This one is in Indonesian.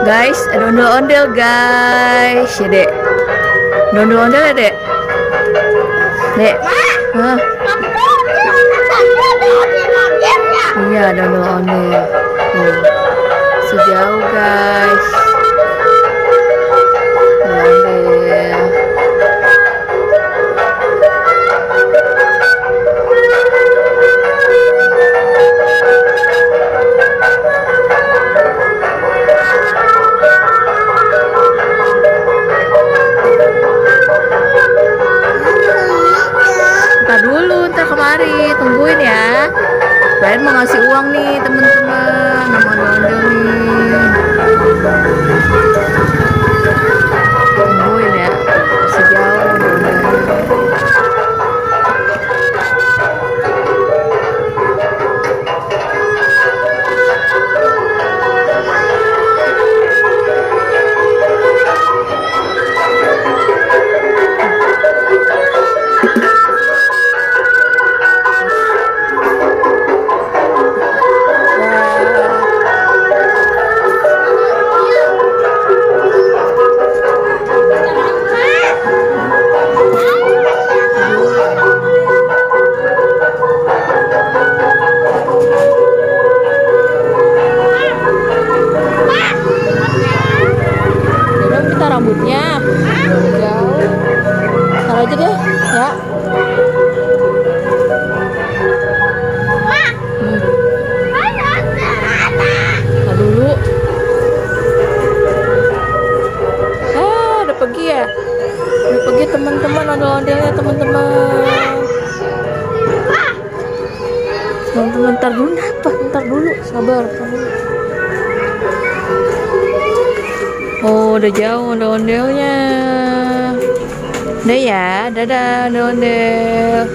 Guys, ada ondel-ondel guys. Ya dek, ada ondel-ondel ya dek. Dek, hah? Iya ada ondel-ondel. Tuh, sejauh guys. Ondel. Ntar kemari, tungguin ya. Kalian mau ngasih uang nih temen-temen, sama ondel-ondel nih. Tungguin ya, masih jauh ondel-ondel. Rambutnya jauh, taruh aja deh ya. Taruh dulu. Udah pergi ya, udah pergi teman-teman, ondel-ondelnya teman-teman. Teman-teman, ntar dulu, ntar dulu, sabar, ntar dulu. Oh, udah jauh ondel-ondelnya. Udah ya, dadah ondel-ondel.